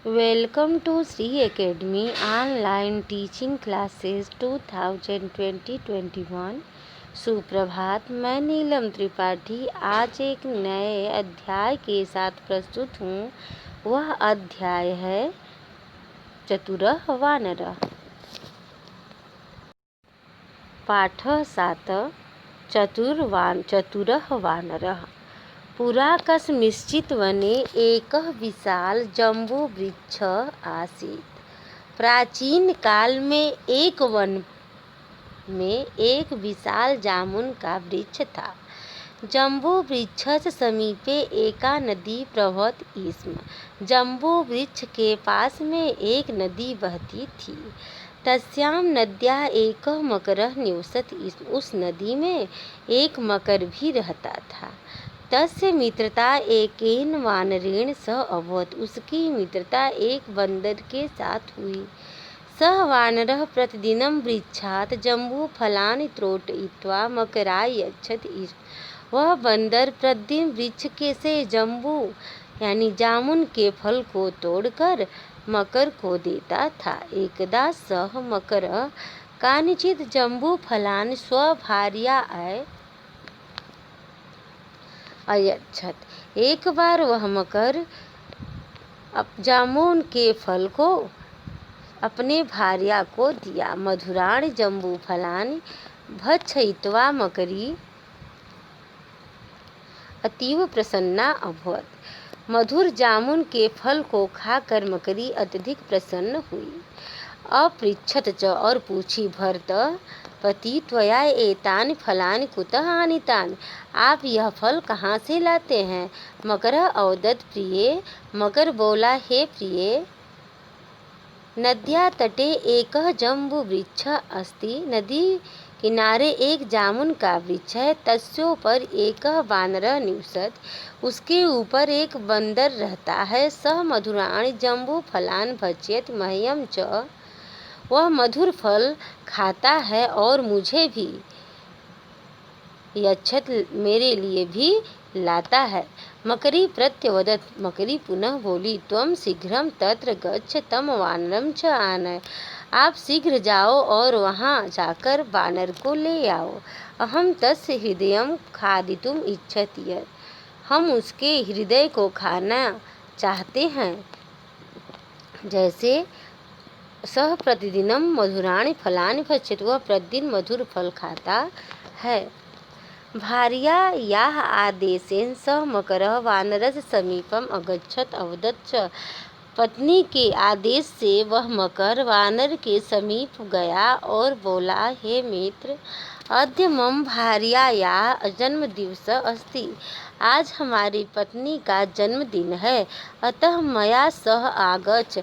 Welcome to Sri Academy Online Teaching Classes 2020-21। सुप्रभात। मैं नीलम त्रिपाठी आज एक नए अध्याय के साथ प्रस्तुत हूँ। वह अध्याय है चतुरः वानरः। पाठः 7 चतुरः वानरः। पुरा कस्मिंश्चित् वने एकः विशाल जम्बूवृक्षः आसीत्। प्राचीन काल में एक वन में एक विशाल जामुन का वृक्ष था। जम्बू वृक्षस्य समीपे एका नदी प्रवहति स्म। जम्बू वृक्ष के पास में एक नदी बहती थी। तस्यां नद्याः एकः मकरः निवसति स्म। उस नदी में एक मकर भी रहता था। तस्य मित्रता एकेन वानरेण सह अभवत्। उसकी मित्रता एक बंदर के साथ हुई। सः वानरः प्रतिदिनं वृक्षात् जम्बूफलानि त्रोटयित्वा मकराय यच्छति स्म। वह बंदर प्रतिदिन वृक्ष के से जम्बू यानी जामुन के फल को तोड़कर मकर को देता था। एकदा सः मकरः कानिचित् जम्बूफलानि स्वभार्या अयच्छत्। एक बार वह मकर जामुन के फल को अपने भार्या को दिया। मधुराणि जम्बूफलानि भक्षयित्वा मकरी अतीव प्रसन्ना अभवत्। मधुर जामुन के फल को खाकर मकरी अत्यधिक प्रसन्न हुई। अपृच्छत च और पूछी, भर्त पति त्वया एतानि फलानि कुतः आनीतानि? आप यह फल कहाँ से लाते हैं? मकरः अवदत्, प्रिये। मकर बोला, हे प्रिये, नद्या तटे एकः जम्बूवृक्षः अस्ति। नदी किनारे एक जामुन का वृक्ष है। तस्योपर एकः वानरः निवसति। उसके ऊपर एक बंदर रहता है। सः मधुराणि जम्बूफलानि भक्षयति मह्यं च। वह मधुर फल खाता है और मुझे भी यच्छत, मेरे लिए भी लाता है। मकरी प्रत्यवदत्। मकरी पुनः बोली, त्वं शीघ्रं तत्र गच्छ तं वानरं च आनय। आप शीघ्र जाओ और वहाँ जाकर वानर को ले आओ। अहं तस्य हृदयं खादितुम् इच्छति। हम उसके हृदय को खाना चाहते हैं। जैसे सह प्रतिदिनं मधुराणि फलानि भक्षति। वह प्रतिदिन मधुर फल खाता है। भार्यायाः आदेशेन सः मकरः वानरस्य समीपम् अगच्छत्। अवदत् च। पत्नी के आदेश से वह मकर वानर के समीप गया और बोला, हे मित्र, अद्य मम भार्यायाः जन्मदिवसः अस्ति। आज हमारी पत्नी का जन्मदिन है, अतः मया सह आगच्छ,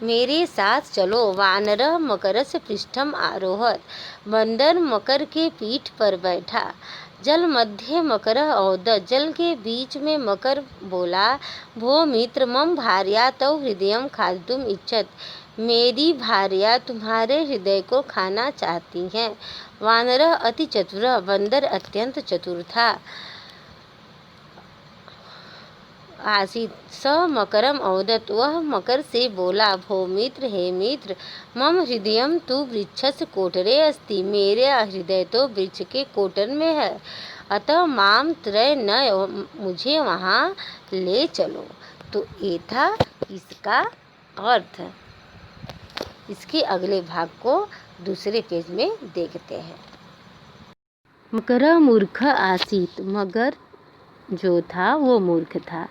मेरे साथ चलो। वानरः मकरस्य पृष्ठम् आरोहत्। बंदर मकर के पीठ पर बैठा। जल मध्ये मकरः अवदत्। जल के बीच में मकर बोला, भो मित्र, मम भार्या तव हृदयं खादितुम् इच्छति। मेरी भार्या तुम्हारे हृदय को खाना चाहती है। वानरः अति चतुरः। बंदर अत्यंत चतुर था। आसीत्। स मकरम अवदत्। वह मकर से बोला, भो मित्र, हे मित्र, मम हृदयं तु वृक्षस्य कोटरे अस्ति। मेरा हृदय तो वृक्ष के कोटर में है, अतः माम त्रय नय, मुझे वहाँ ले चलो। तो ये था इसका अर्थ। इसके अगले भाग को दूसरे पेज में देखते हैं। मकरः मूर्ख आसीत्। मगर जो था वो मूर्ख था।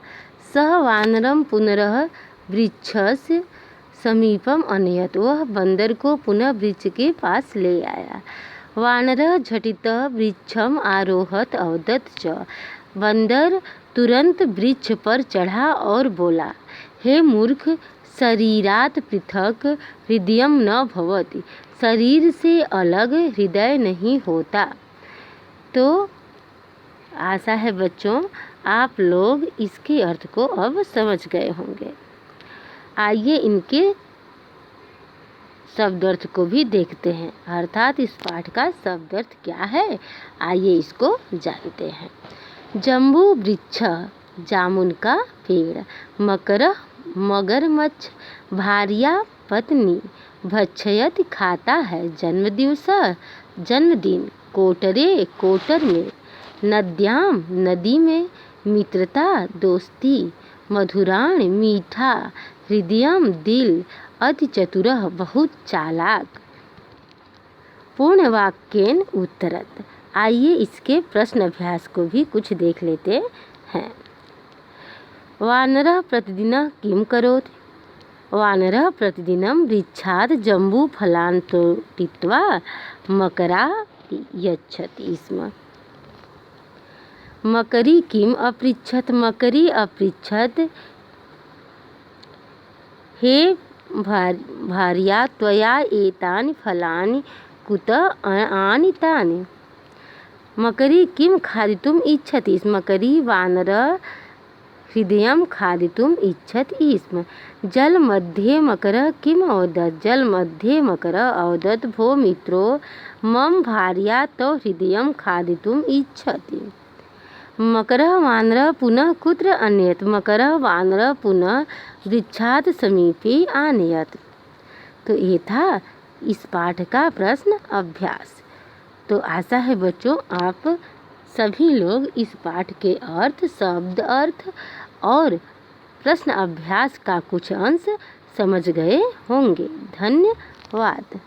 सह वानरं पुनरः वृक्षस्य समीपम अनयत्। वह बंदर को पुनः वृक्ष के पास ले आया। वानरः झटितः वृक्षम आरोहत। अवदत् च। बंदर तुरंत वृक्ष पर चढ़ा और बोला, हे मूर्ख, शरीरात् पृथक हृदयं न भवति। शरीर से अलग हृदय नहीं होता। तो आशा है बच्चों आप लोग इसके अर्थ को अब समझ गए होंगे। आइए इनके शब्द अर्थ को भी देखते हैं, अर्थात इस पाठ का शब्द अर्थ क्या है, आइए इसको जानते हैं। जम्बू वृक्ष, जामुन का पेड़। मकर मगरमच्छ भार्या पत्नी भक्षयत खाता है जन्मदिवस जन्मदिन कोटरे कोटर में नद्याम नदी में मित्रता दोस्ती मधुराण मीठा हृदयम दिल अति चतुरः बहुत चालाक। पूर्ण वाक्येन उत्तरत। आइए इसके प्रश्न अभ्यास को भी कुछ देख लेते हैं। वानरः प्रतिदिनं किं करोति? वानरः प्रतिदिनं वृक्षात् जम्बूफलान् तोडित्वा मकराय यच्छति स्म। मकरी किम् अपृच्छत्? मकरी अपृच्छत् हे भार्या त्वया एतानि फलानि कुतः आनीतानि? मकरी किं खादितुम् इच्छति स्म? मकरी वानरः हृदयं खादितुम् इच्छति स्म। जलमध्ये मकरः किम् अवदत्? जलमध्ये मकरः अवदत् भो मित्रो मम भार्या तव हृदयं खादितुम् इच्छति। मकरः वानरः पुनः कुत्र अनयत्? मकरः वानरः पुनः वृक्षात् समीपे आनयत्। तो ये था इस पाठ का प्रश्न अभ्यास। तो आशा है बच्चों आप सभी लोग इस पाठ के अर्थ शब्द अर्थ और प्रश्न अभ्यास का कुछ अंश समझ गए होंगे। धन्यवाद।